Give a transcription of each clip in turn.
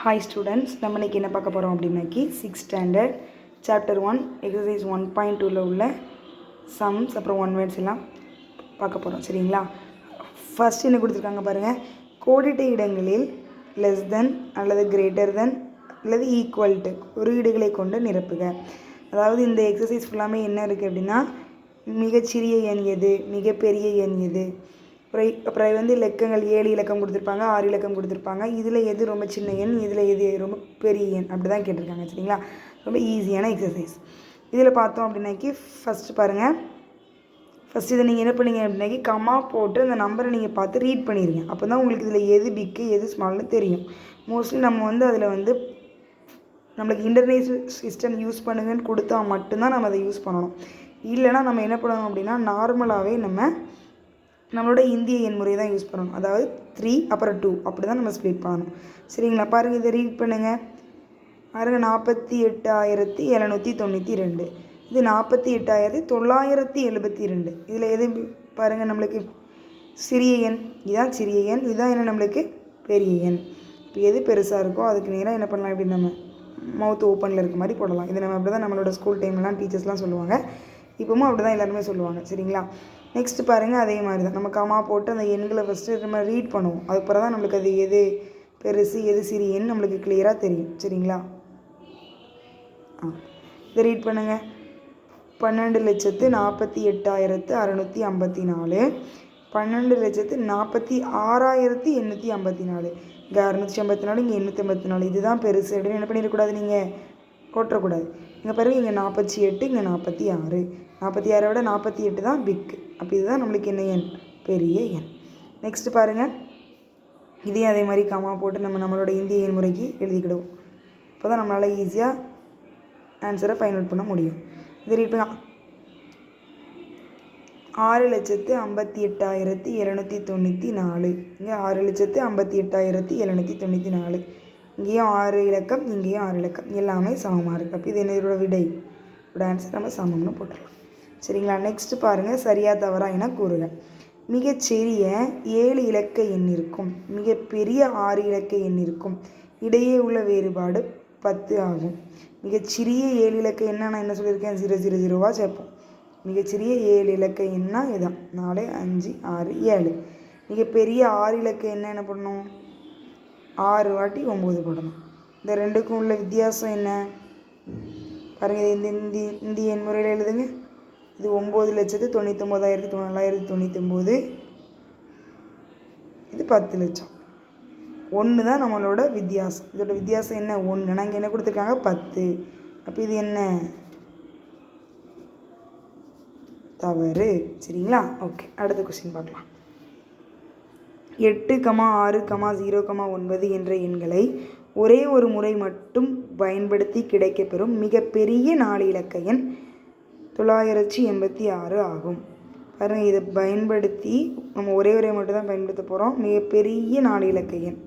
Hi students, நம்ம இன்றைக்கி என்ன பார்க்க போகிறோம் அப்படின்னாக்கி 6th ஸ்டாண்டர்ட் சாப்டர் 1 எக்ஸசைஸ் 1.2ல் உள்ள சம்ஸ் அப்புறம் ஒன் வேர்ட்ஸ் எல்லாம் பார்க்க போகிறோம். சரிங்களா? ஃபஸ்ட் என்ன கொடுத்துருக்காங்க பாருங்கள். கோடிட்ட இடங்களில் லெஸ் தென் அல்லது கிரேட்டர் தென் அல்லது ஈக்குவல் டு குறியீடுகளை கொண்டு நிரப்புக. அதாவது இந்த எக்ஸசைஸ் ஃபுல்லாமே என்ன இருக்குது அப்படின்னா, மிகச்சிறிய எண் எது, மிகப்பெரிய எண் எது, அப்புறம் இலக்கங்கள் 7 இலக்கம் கொடுத்துருப்பாங்க, 6 இலக்கம் கொடுத்துருப்பாங்க. இதில் எது ரொம்ப சின்ன எண், இதில் எது ரொம்ப பெரிய எண், அப்படி தான் கேட்டிருக்காங்க. சரிங்களா? ரொம்ப ஈஸியான எக்ஸசைஸ். இதில் பார்த்தோம் அப்படின்னாக்கி ஃபஸ்ட்டு பாருங்கள். ஃபஸ்ட்டு இதை நீங்கள் என்ன பண்ணீங்க அப்படின்னாக்கி கமா போட்டு அந்த நம்பரை நீங்கள் பார்த்து ரீட் பண்ணிடுங்க. அப்போ தான் உங்களுக்கு இதில் எது பிக்கு எது ஸ்மால்னு தெரியும். மோஸ்ட்லி நம்ம அதில் நம்மளுக்கு இன்டர்நேஷனல் சிஸ்டம் யூஸ் பண்ணுங்கன்னு கொடுத்தா மட்டும்தான் நம்ம அதை யூஸ் பண்ணணும். இல்லைனா நம்ம என்ன பண்ணணும் அப்படின்னா நார்மலாகவே நம்மளோட இந்திய எண் முறை தான் யூஸ் பண்ணணும். அதாவது 3 அப்புறம் 2 அப்படி தான் நம்ம ஸ்ப்ளிட் பண்ணணும். சரிங்களா? பாருங்கள், இதை ரீட் பண்ணுங்கள். பாருங்கள், 48,792. இது 48,972. இதில் எது பாருங்கள் நம்மளுக்கு சிறிய எண். இதுதான் சிறிய எண், இதுதான் என்ன நம்மளுக்கு பெரிய எண். இப்போ எது பெருசாக இருக்கோ அதுக்கு நேராக என்ன பண்ணலாம், இப்படி நம்ம மவுத் ஓப்பனில் இருக்க மாதிரி போடலாம். இது நம்ம அப்படி தான் நம்மளோட ஸ்கூல் டைம்லாம் டீச்சர்ஸ்லாம் சொல்லுவாங்க. இப்போவும் அப்படி தான் எல்லாருமே சொல்லுவாங்க. சரிங்களா? நெக்ஸ்ட்டு பாருங்கள், அதே மாதிரி தான் நம்ம கமா போட்டு அந்த எண்களை ஃபஸ்ட்டு நம்ம ரீட் பண்ணுவோம். அதுக்கப்புறம் தான் நம்மளுக்கு அது எது பெருசு எது சிறிய எண் நம்மளுக்கு கிளியராக தெரியும். சரிங்களா? இதை ரீட் பண்ணுங்கள். 12,48,654. 12,46,854. இங்கே 654, இங்கே 854. இதுதான் பெருசு அப்படின்னு என்ன பண்ணிடக்கூடாது, நீங்கள் போட்டக்கூடாது. இங்கே பாருங்கள், இங்கே 48, இங்கே 46. 46 விட 48 தான் பிக்கு. அப்போ இதுதான் நம்மளுக்கு என்ன எண், பெரிய எண். நெக்ஸ்ட்டு பாருங்கள், இதையும் அதே மாதிரி கமா போட்டு நம்மளோட இந்திய எண் முறைக்கு எழுதிக்கிடுவோம். அப்போ தான் நம்மளால் ஈஸியாக ஆன்சரை ஃபைண்ட் அவுட் பண்ண முடியும். இது ரீட் பண்ணலாம். 6,58,794. இங்கே 6,58,794. இங்கேயும் 6 இலக்கம், இங்கேயும் 6 இலக்கம், எல்லாமே சமமாக இருக்குது. அப்போ இது என்னோட விடை, ஆன்சர் நம்ம சமம்னு போட்டுடலாம். சரிங்களா? நெக்ஸ்ட்டு பாருங்கள், சரியா தவறா என கூறுக. மிகச்சிறிய 7 இலக்க எண் இருக்கும், மிகப்பெரிய 6 இலக்க எண் இருக்கும், இடையே உள்ள வேறுபாடு 10 ஆகும். மிகச்சிறிய 7 இலக்க எண்ணா நான் என்ன சொல்லியிருக்கேன், 000 சேர்ப்போம். மிகச்சிறிய 7 இலக்க எண்ணா இதுதான் 4, 5, 6, 7. மிகப்பெரிய 6 இலக்க எண்ணா என்ன பண்ணணும், 6 வாட்டி 9 போடணும். இந்த ரெண்டுக்கும் உள்ள வித்தியாசம் என்ன பாருங்கள். இந்த இந்திய எண் முறையில் எழுதுங்க. இது 9,99,999. இது 10 லட்சம். 1 தான் நம்மளோட வித்தியாசம். இதோட வித்தியாசம் என்ன, 1. நாங்கள் என்ன கொடுத்துருக்காங்க, 10. அப்போ இது என்ன, தவறு. சரிங்களா? ஓகே, அடுத்த கொஸ்டின் பார்க்கலாம். 8, 6, 0, 9 என்ற எண்களை ஒரே ஒரு முறை மட்டும் பயன்படுத்தி கிடைக்கப்பெறும் மிகப்பெரிய 4 இலக்க எண் 986 ஆகும். பாருங்கள், இதை பயன்படுத்தி நம்ம ஒரே மட்டும் தான் பயன்படுத்த போகிறோம். மிகப்பெரிய 4 இலக்க எண்,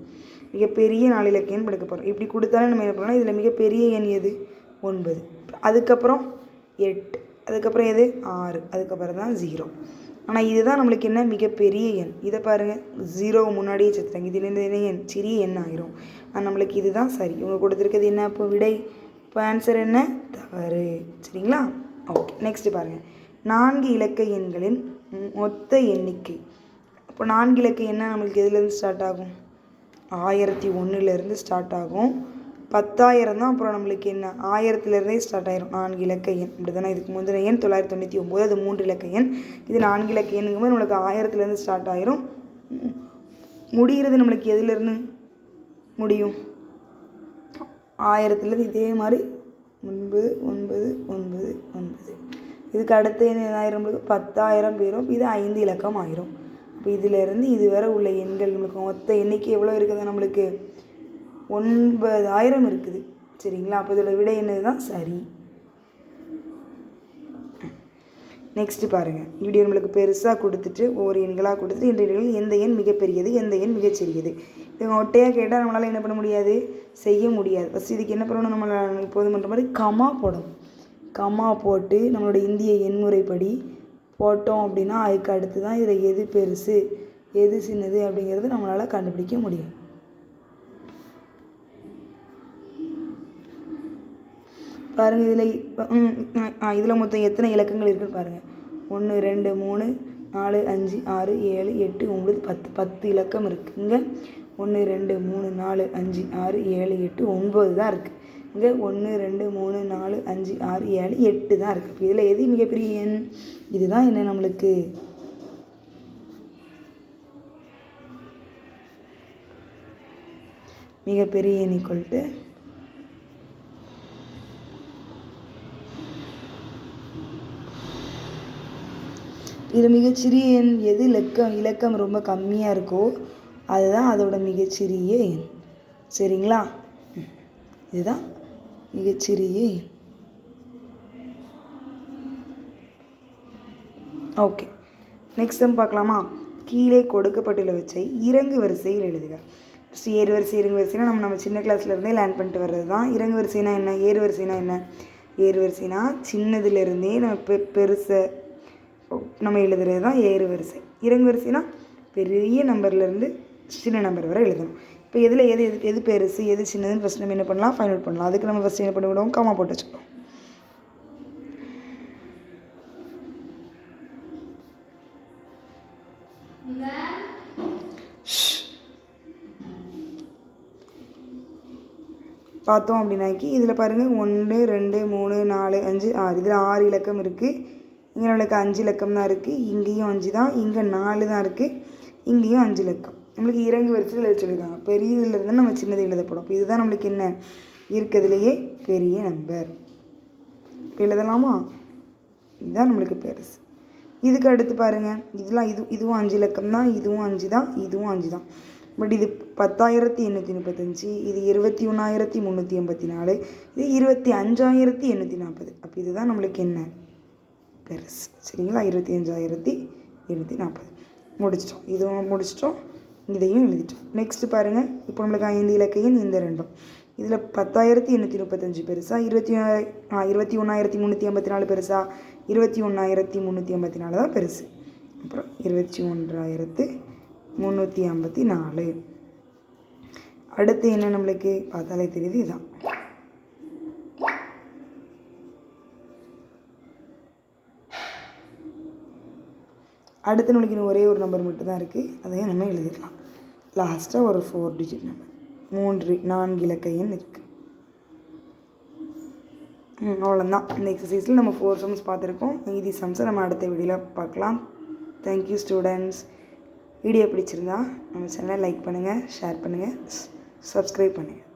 மிகப்பெரிய 4 இலக்க எண் எடுக்க போகிறோம். இப்படி கொடுத்தாலும் நம்ம என்ன பண்ணலாம், இதில் மிகப்பெரிய எண் எது, 9. அதுக்கப்புறம் 8, அதுக்கப்புறம் எது, 6, அதுக்கப்புறம் தான் 0. ஆனால் இதுதான் நம்மளுக்கு என்ன, மிகப்பெரிய எண். இதை பாருங்கள், 0 முன்னாடியே சேர்த்துட்டாங்க. இது என்ன எண், சிறிய எண் ஆகிரும். நம்மளுக்கு இதுதான் சரி. இவங்க கொடுத்துருக்கிறது என்ன, இப்போ விடை, இப்போ ஆன்சர் என்ன, தவறு. சரிங்களா? ஓகே, நெக்ஸ்ட்டு பாருங்கள். 4 இலக்க எண்களின் மொத்த எண்ணிக்கை. இப்போ 4 இலக்க எண்ணா நம்மளுக்கு எதுலேருந்து ஸ்டார்ட் ஆகும், 1001 ஸ்டார்ட் ஆகும். 10,000 தான் அப்புறம் நம்மளுக்கு என்ன, 1000 ஸ்டார்ட் ஆயிரும் 4 இலக்க எண். இப்படி தானே. இதுக்கு முந்தின எண் 999, அது 3 இலக்க எண். இது 4 இலக்க எண்ணுங்கும்போது நம்மளுக்கு 1000 ஸ்டார்ட் ஆயிரும். முடிகிறது நம்மளுக்கு எதுலேருந்து முடியும், 1000 இதே மாதிரி 9, 9, 9, 9. இதுக்கு அடுத்து என்ன ஆயிரம், நம்மளுக்கு 10,000 போயிடும். இது 5 இலக்கம் ஆயிரும். இப்போ இதிலேருந்து இது வரை உள்ள எண்கள் நம்மளுக்கு மொத்த எண்ணிக்கை எவ்வளோ இருக்குது, நம்மளுக்கு 9,000 இருக்குது. சரிங்களா? அப்போ இதோட விடை என்னது தான் சரி. நெக்ஸ்ட்டு பாருங்கள். இப்படி நம்மளுக்கு பெருசாக கொடுத்துட்டு ஒவ்வொரு எண்களாக கொடுத்துட்டு இந்த எண்களில் எந்த எண் மிகப்பெரியது, எந்த எண் மிகச்சிறியது, இவங்க ஒட்டையாக கேட்டால் நம்மளால் என்ன பண்ண முடியாது, செய்ய முடியாது. ஃபஸ்ட் இதுக்கு என்ன பண்ணணும், நம்மளால் இப்போது பண்ணுற மாதிரி கமா போடணும். கமா போட்டு நம்மளோட இந்திய எண்முறைப்படி போட்டோம் அப்படின்னா அதுக்கு அடுத்து தான் இதில் எது பெருசு எது சின்னது அப்படிங்கிறது நம்மளால் கண்டுபிடிக்க முடியும். பாருங்கள் இதில் மொத்தம் எத்தனை இலக்கங்கள் இருக்குதுன்னு பாருங்கள். 1 2 3 4 5 6 7 8 9 10 10 இலக்கம் இருக்குது. இங்கே 1 2 3 4 5 6 7 8 9 தான் இருக்குது. இங்கே 1 2 3 4 5 6 7 8 தான் இருக்குது. இதில் எது மிகப்பெரிய எண்? இதுதான் என்ன நம்மளுக்கு மிகப்பெரிய எண் ஈக்குவல் இது மிகச்சிறிய எண் எது இலக்கம் ரொம்ப கம்மியாக இருக்கோ அதுதான் அதோட மிகச்சிறிய எண். சரிங்களா? இதுதான் மிகச்சிறிய எண். ஓகே, நெக்ஸ்ட் டைம் பார்க்கலாமா? கீழே கொடுக்கப்பட்டுள்ளவற்றை இறங்கு வரிசையில் எழுதுக. ஃபஸ்ட்டு ஏறு வரிசை இறங்கு வரிசைனா நம்ம சின்ன கிளாஸ்லேருந்தே லேர்ன் பண்ணிட்டு வர்றது தான். இறங்கு வரிசைனா என்ன, ஏறு வரிசைனா என்ன? ஏறு வரிசைனா சின்னதுலேருந்தே நம்ம பெருசை நம்ம எழுதுறது தான் ஏறு வரிசை. இறங்கு வரிசைனா பெரிய நம்பர்லேருந்து சின்ன நம்பர் வரை எழுதணும். இப்போ எதில் எது பெருசு எது சின்னதுன்னு ஃபஸ்ட் நம்ம என்ன பண்ணலாம், ஃபைண்ட் அவுட் பண்ணலாம். அதுக்கு நம்ம ஃபஸ்ட்டு என்ன பண்ணி விடுவோம், காமா போட்டு வச்சுக்கணும். பார்த்தோம் அப்படின்னாக்கி இதில் பாருங்கள் 1 2 3 4 5 6 இதில் 6 இலக்கம் இருக்குது. இங்கே நம்மளுக்கு 5 இலக்கம் தான் இருக்குது. இங்கேயும் 5 தான், இங்கே 4 தான் இருக்குது, இங்கேயும் 5 இலக்கம். நம்மளுக்கு இறங்கு வரிசையில் எழுதி சொல்லியிருக்காங்க. பெரியதுலேருந்து நம்ம சின்னது எழுதப்படும். இப்போ இதுதான் நம்மளுக்கு என்ன இருக்கிறதுலையே பெரிய நம்பர். இப்போ எழுதலாமா? இதுதான் நம்மளுக்கு பெருசு. இதுக்கு அடுத்து பாருங்கள், இதுவும் 5 இலக்கம் தான், இதுவும் 5 தான், இதுவும் 5 தான். பட் இது 10,835, இது 21,384, இது 25,840. அப்போ இதுதான் நம்மளுக்கு என்ன பெருசு. சரிங்களா? 25,840 முடிச்சிட்டோம். இதுவும் முடிச்சிட்டோம், இதையும் எழுதிட்டோம். நெக்ஸ்ட்டு பாருங்கள், இப்போ நம்மளுக்கு 5 இலக்கையும் இந்த ரெண்டும். இதில் 10,835 பெருசா, 21,384 பெருசா, 21,384 தான் பெருசு. அப்புறம் 21,354. அடுத்து என்ன நம்மளுக்கு பார்த்தாலே தெரியுது, இதுதான். அடுத்து நம்மளுக்கு இன்னும் ஒரே ஒரு நம்பர் மட்டும் தான் இருக்குது. அதையும் நம்ம எழுதிக்கலாம். லாஸ்ட்டாக ஒரு 4 டிஜிட் நம்பர், 4 இலக்க எண் இருக்குது. அவ்வளோதான். இந்த எக்ஸசைஸில் நம்ம 4 சம்ஸ் பார்த்துருக்கோம். மீதி சம்ஸை நம்ம அடுத்த வீடியோவில் பார்க்கலாம். Thank you students. வீடியோ பிடிச்சிருந்தா நம்ம சேனலை லைக் பண்ணுங்கள், ஷேர் பண்ணுங்கள், சப்ஸ்கிரைப் பண்ணுங்கள்.